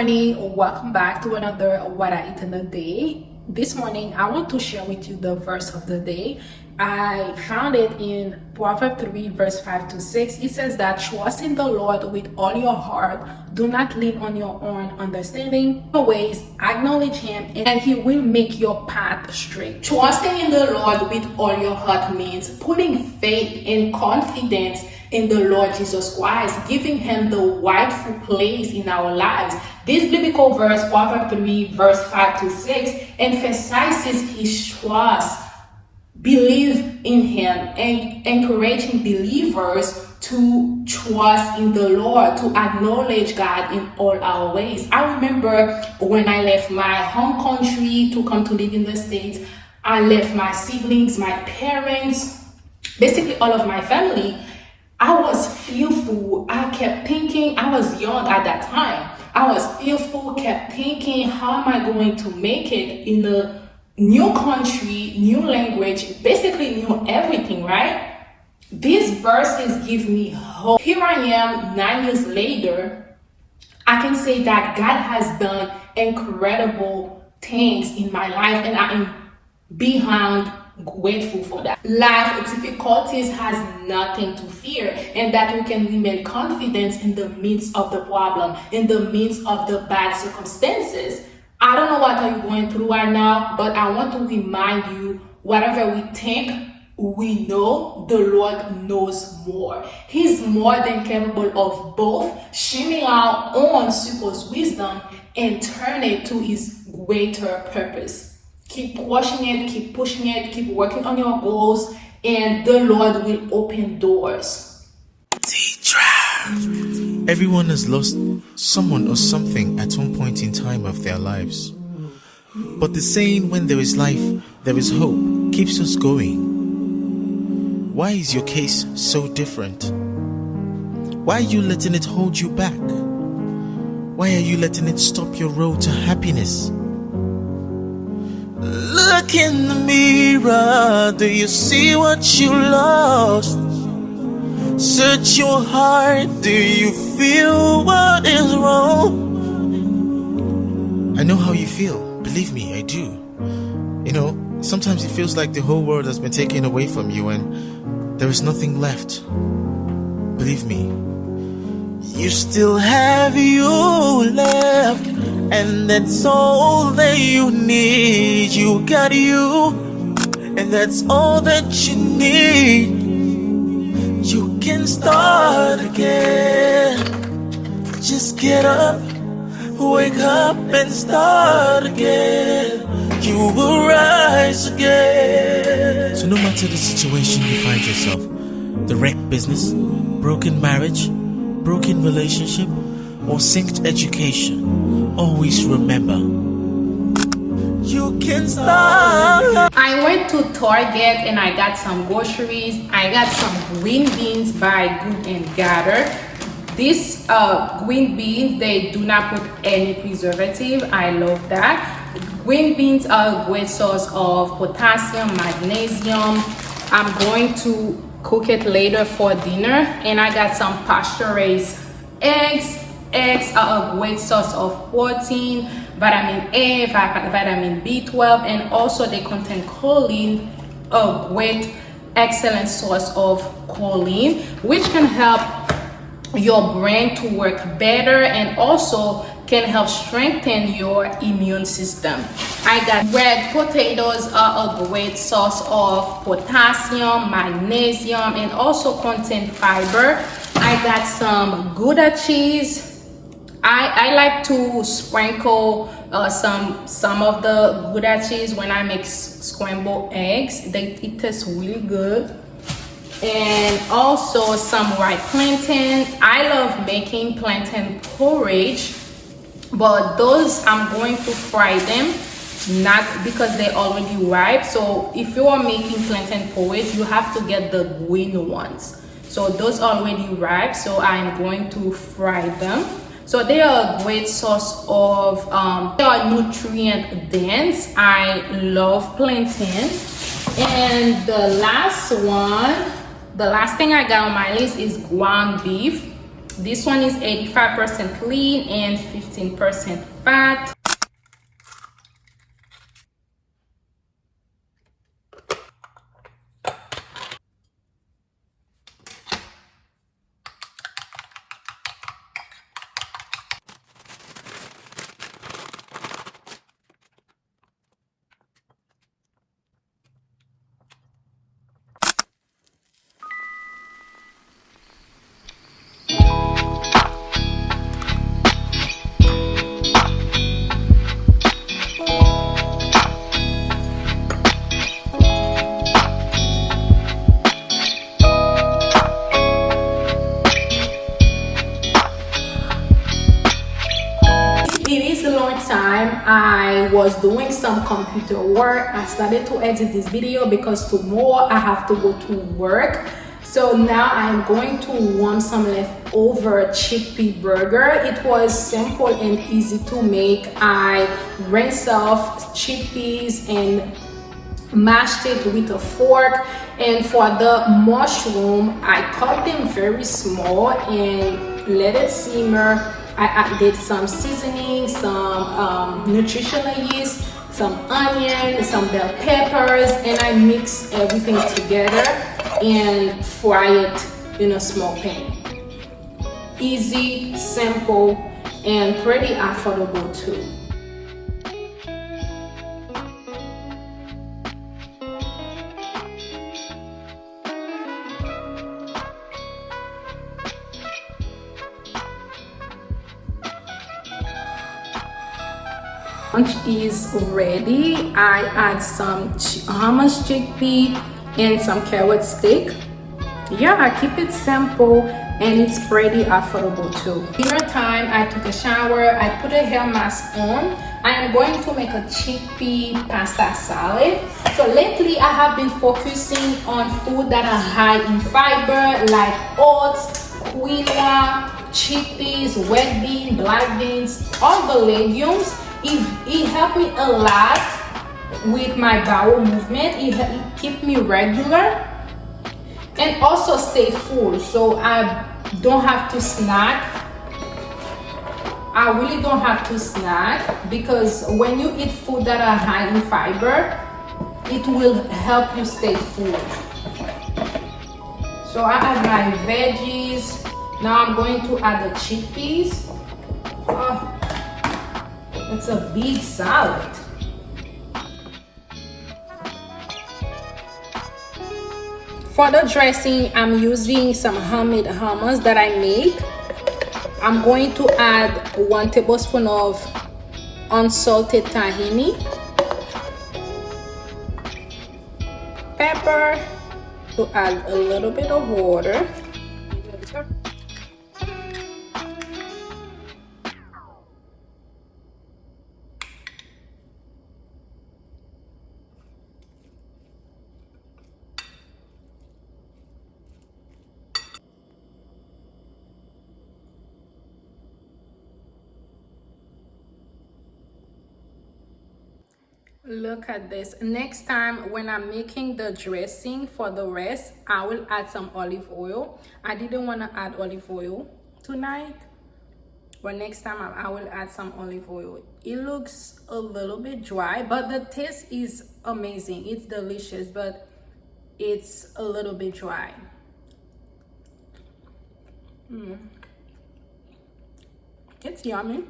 morning, welcome back to another What I Eat in a Day. This morning I want to share with you the verse of the day. I found it in Proverbs 3 verse 5 to 6. It says that trust in the Lord with all your heart, do not lean on your own understanding. Always acknowledge him and he will make your path straight. Trusting in the Lord with all your heart means putting faith and confidence in the Lord Jesus Christ, giving him the rightful place in our lives. This biblical verse, Proverbs 3 verse 5 to 6, emphasizes his trust. Believe in him and encouraging believers to trust in the Lord, to acknowledge God in all our ways. I remember when I left my home country to come to live in the States, I left my siblings, my parents, basically all of my family. I was fearful. I kept thinking, I was young at that time. I was fearful, kept thinking, how am I going to make it in a new country, new language, basically new everything, right? These verses give me hope. Here I am 9 years later. I can say that God has done incredible things in my life and I am beyond grateful for that. Life difficulties has nothing to fear, and that we can remain confident in the midst of the problem, in the midst of the bad circumstances. I don't know what are you going through right now, but I want to remind you, whatever we think, we know the Lord knows more. He's more than capable of both shining our own supposed wisdom and turn it to his greater purpose. Keep pushing it, keep pushing it, keep working on your goals, and the Lord will open doors. Everyone has lost someone or something at one point in time of their lives. But the saying, when there is life, there is hope, keeps us going. Why is your case so different? Why are you letting it hold you back? Why are you letting it stop your road to happiness? Look in the mirror, do you see what you lost? Search your heart, do you feel what is wrong? I know how you feel, believe me, I do. You know, sometimes it feels like the whole world has been taken away from you and there is nothing left. Believe me, you still have you left, and that's all that you need. You got you, and that's all that you need. You can start again. Just get up, wake up and start again. You will rise again. So no matter the situation you find yourself, the wrecked business, broken marriage, broken relationship, or synced education, always remember, you can start. I went to Target and I got some groceries. I got some green beans by Good and Gather. These green beans, they do not put any preservative. I love that. Green beans are a great source of potassium, magnesium. I'm going to cook it later for dinner. And I got some pasture-raised eggs. Eggs are a great source of protein, vitamin A, vitamin B12, and also they contain choline, a great excellent source of choline, which can help your brain to work better and also can help strengthen your immune system. I got red potatoes are a great source of potassium, magnesium, and also contain fiber. I got some Gouda cheese. I like to sprinkle some of the Gouda cheese when I make scrambled eggs. It tastes really good. And also some ripe plantain. I love making plantain porridge, but those I'm going to fry them, not because they're already ripe. So if you are making plantain porridge, you have to get the green ones. So those are already ripe, so I'm going to fry them. So they are a great source of, they are nutrient dense. I love plantains. And the last thing I got on my list is ground beef. This one is 85% lean and 15% fat. It is a long time. I was doing some computer work. I started to edit this video because tomorrow I have to go to work. So now I'm going to warm some leftover chickpea burger. It was simple and easy to make. I rinsed off chickpeas and mashed it with a fork, and for the mushroom I cut them very small and let it simmer. I added some seasoning, some nutritional yeast, some onion, some bell peppers, and I mix everything together and fry it in a small pan. Easy, simple, and pretty affordable too. Lunch is ready. I add some hummus chickpea and some carrot stick. Yeah, I keep it simple and it's pretty affordable too. Dinner time, I took a shower, I put a hair mask on. I am going to make a chickpea pasta salad. So lately I have been focusing on food that are high in fiber like oats, quinoa, chickpeas, red bean, black beans, all the legumes. It helped me a lot with my bowel movement. It keep me regular and also stay full, so I don't have to snack. I really don't have to snack, because when you eat food that are high in fiber, it will help you stay full. So I add my veggies. Now I'm going to add the chickpeas. Oh, it's a big salad. For the dressing, I'm using some homemade hummus that I made. I'm going to add 1 tablespoon of unsalted tahini, pepper, to add a little bit of water. Look at this. Next time when I'm making the dressing for the rest, I will add some olive oil. I didn't want to add olive oil tonight, but next time I will add some olive oil. It looks a little bit dry, but the taste is amazing. It's delicious, but it's a little bit dry. It's yummy.